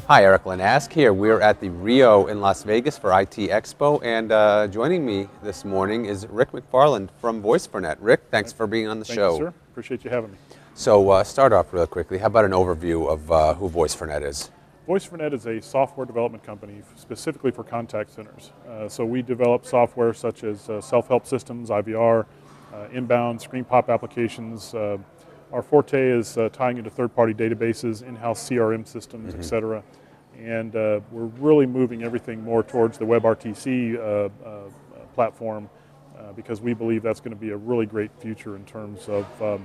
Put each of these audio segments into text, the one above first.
Hi, Eric Lanask here. We're at the Rio in Las Vegas for ITEXPO, and joining me this morning is Rick McFarland from Voice4net. Rick, thanks for being on the Thank show. you, sir. Appreciate you having me. So start off real quickly. How about an overview of who Voice4net is? Voice4net is a software development company specifically for contact centers. So we develop software such as self-help systems, IVR, inbound screen pop applications. Our forte is tying into third-party databases, in-house CRM systems, et cetera. And we're really moving everything more towards the WebRTC platform because we believe that's going to be a really great future in terms of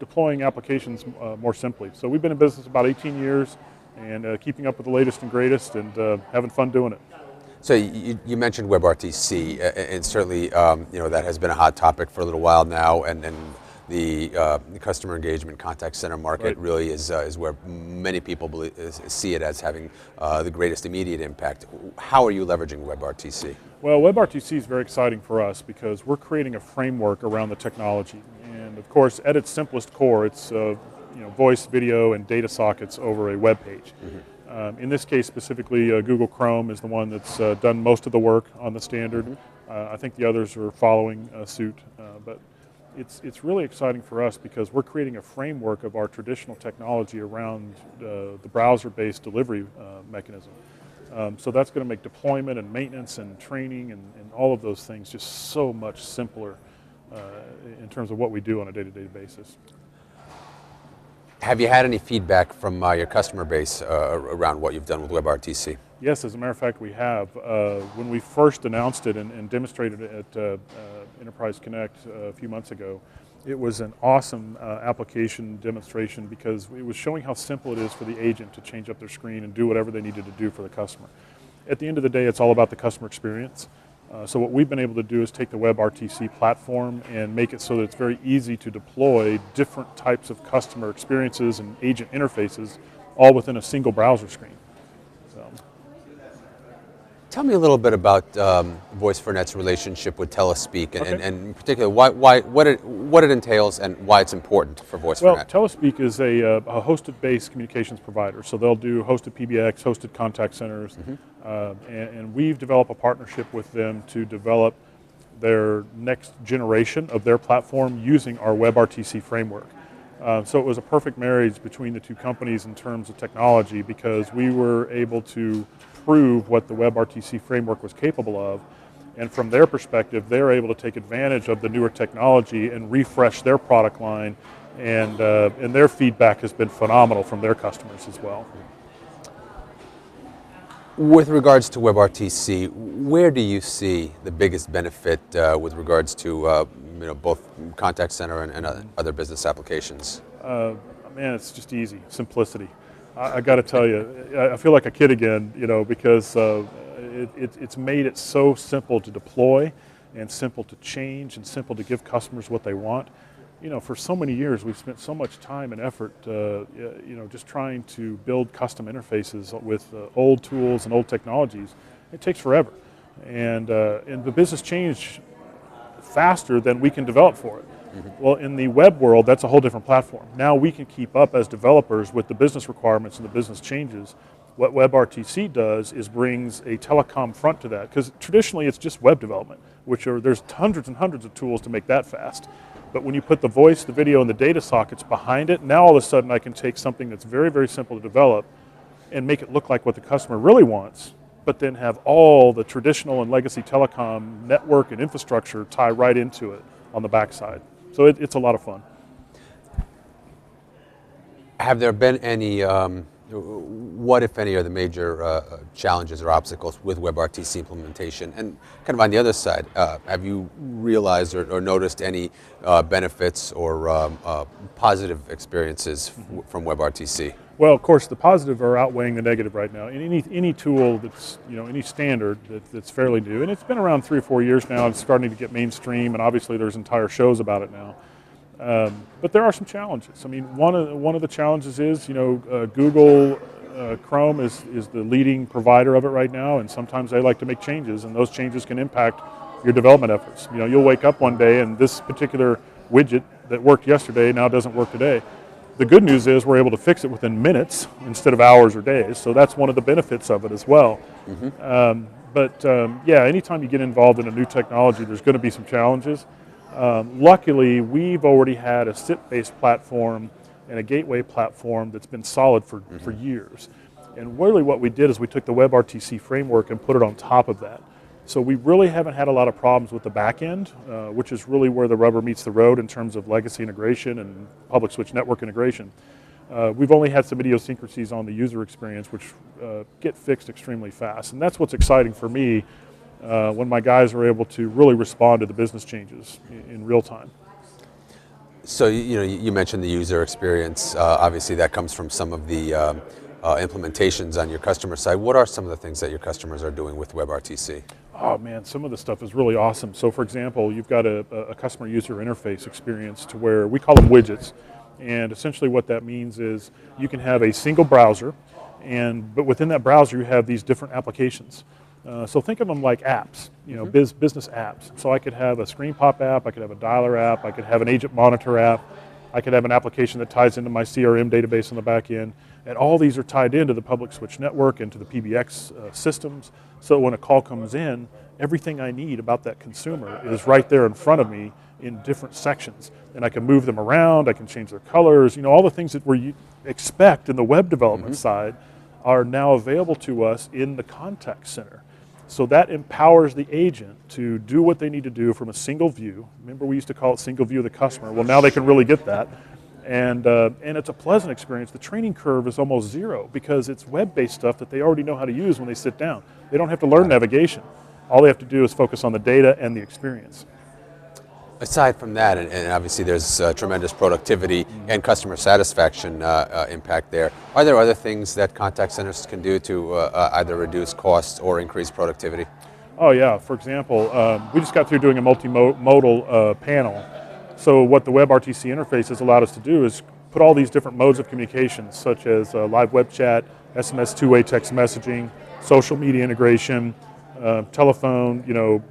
deploying applications more simply. So we've been in business about 18 years and keeping up with the latest and greatest and having fun doing it. So you mentioned WebRTC, and certainly that has been a hot topic for a little while now, and the customer engagement contact center market really is where many people see it as having the greatest immediate impact. How are you leveraging WebRTC? Well, WebRTC is very exciting for us because we're creating a framework around the technology. And of course, at its simplest core, it's voice, video, and data sockets over a web page. In this case specifically, Google Chrome is the one that's done most of the work on the standard. I think the others are following suit, but it's really exciting for us because we're creating a framework of our traditional technology around the browser-based delivery mechanism. So that's going to make deployment and maintenance and training and all of those things just so much simpler in terms of what we do on a day-to-day basis. Have you had any feedback from your customer base around what you've done with WebRTC? Yes, as a matter of fact, we have. When we first announced it and demonstrated it at Enterprise Connect a few months ago, it was an awesome application demonstration because it was showing how simple it is for the agent to change up their screen and do whatever they needed to do for the customer. At the end of the day, it's all about the customer experience. So what we've been able to do is take the WebRTC platform and make it so that it's very easy to deploy different types of customer experiences and agent interfaces all within a single browser screen. So. Tell me a little bit about Voice4net's relationship with Telespeak, and in particular, what it entails and why it's important for Voice4net. Well, Telespeak is a hosted-based communications provider, so they'll do hosted PBX, hosted contact centers, and we've developed a partnership with them to develop their next generation of their platform using our WebRTC framework. So it was a perfect marriage between the two companies in terms of technology because we were able to prove what the WebRTC framework was capable of, and from their perspective, they're able to take advantage of the newer technology and refresh their product line, and their feedback has been phenomenal from their customers as well. With regards to WebRTC, where do you see the biggest benefit with regards to both contact center and other business applications? Man, it's just easy, simplicity. I got to tell you, I feel like a kid again, because it's made it so simple to deploy and simple to change and simple to give customers what they want. For so many years, we've spent so much time and effort, just trying to build custom interfaces with old tools and old technologies. It takes forever, and the business changed faster than we can develop for it. Well, in the web world, that's a whole different platform. Now we can keep up as developers with the business requirements and the business changes. What WebRTC does is brings a telecom front to that, because traditionally it's just web development, there's hundreds and hundreds of tools to make that fast. But when you put the voice, the video, and the data sockets behind it, now all of a sudden I can take something that's very, very simple to develop and make it look like what the customer really wants, but then have all the traditional and legacy telecom network and infrastructure tie right into it on the backside. So it's a lot of fun. Have there been any, what if any are the major challenges or obstacles with WebRTC implementation? And kind of on the other side, have you realized or noticed any benefits or positive experiences from WebRTC? Well, of course, the positive are outweighing the negative right now. In any tool that's, any standard that's fairly new, and it's been around 3 or 4 years now, it's starting to get mainstream, and obviously there's entire shows about it now. But there are some challenges. I mean, one of the challenges is, Google Chrome is the leading provider of it right now, and sometimes they like to make changes, and those changes can impact your development efforts. You'll wake up one day and this particular widget that worked yesterday now doesn't work today. The good news is we're able to fix it within minutes instead of hours or days, so that's one of the benefits of it as well. Yeah, anytime you get involved in a new technology, there's going to be some challenges. Luckily, we've already had a SIP-based platform and a gateway platform that's been solid for years. And really what we did is we took the WebRTC framework and put it on top of that. So we really haven't had a lot of problems with the back end, which is really where the rubber meets the road in terms of legacy integration and public switch network integration. We've only had some idiosyncrasies on the user experience, which get fixed extremely fast. And that's what's exciting for me when my guys are able to really respond to the business changes in real time. So you mentioned the user experience. Obviously, that comes from some of the implementations on your customer side. What are some of the things that your customers are doing with WebRTC? Oh man, some of the stuff is really awesome. So for example, you've got a customer user interface experience to where we call them widgets. And essentially what that means is you can have a single browser, but within that browser you have these different applications. So think of them like apps, business apps. So I could have a screen pop app, I could have a dialer app, I could have an agent monitor app, I could have an application that ties into my CRM database on the back end. And all these are tied into the public switch network and to the PBX systems. So when a call comes in, everything I need about that consumer is right there in front of me in different sections. And I can move them around, I can change their colors, all the things that we expect in the web development side are now available to us in the contact center. So that empowers the agent to do what they need to do from a single view. Remember we used to call it single view of the customer. Well, now they can really get that. And it's a pleasant experience. The training curve is almost zero because it's web-based stuff that they already know how to use when they sit down. They don't have to learn navigation. All they have to do is focus on the data and the experience. Aside from that, and obviously there's tremendous productivity and customer satisfaction impact there, are there other things that contact centers can do to either reduce costs or increase productivity? Oh yeah, for example, we just got through doing a multimodal panel. So what the WebRTC interface has allowed us to do is put all these different modes of communication, such as live web chat, SMS two-way text messaging, social media integration, telephone,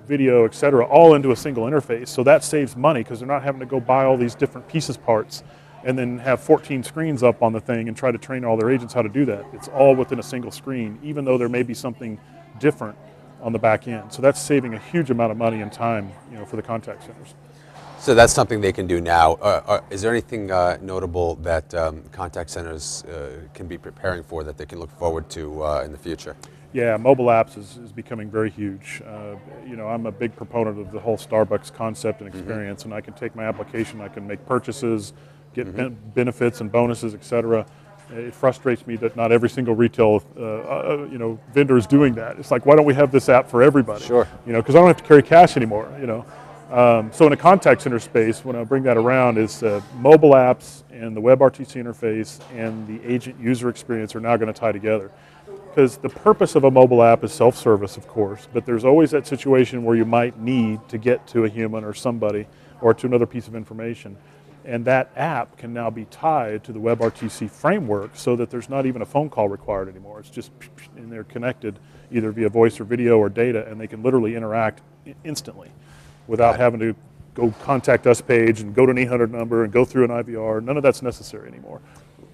video, et cetera, all into a single interface. So that saves money because they're not having to go buy all these different parts, and then have 14 screens up on the thing and try to train all their agents how to do that. It's all within a single screen, even though there may be something different on the back end. So that's saving a huge amount of money and time, for the contact centers. So that's something they can do now. Is there anything notable that contact centers can be preparing for that they can look forward to in the future? Yeah, mobile apps is becoming very huge. I'm a big proponent of the whole Starbucks concept and experience, and I can take my application, I can make purchases, get benefits and bonuses, et cetera. It frustrates me that not every single retail vendor is doing that. It's like, why don't we have this app for everybody? Sure. Because I don't have to carry cash anymore. So in a contact center space, when I bring that around, is mobile apps and the WebRTC interface and the agent user experience are now going to tie together. Because the purpose of a mobile app is self-service, of course, but there's always that situation where you might need to get to a human or somebody or to another piece of information. And that app can now be tied to the WebRTC framework so that there's not even a phone call required anymore. It's just, and they're connected either via voice or video or data, and they can literally interact instantly without having to go contact us page and go to an 800 number and go through an IVR. None of that's necessary anymore.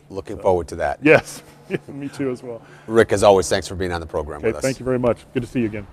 Looking forward to that. Yes, me too as well. Rick, as always, thanks for being on the program with us. Thank you very much. Good to see you again.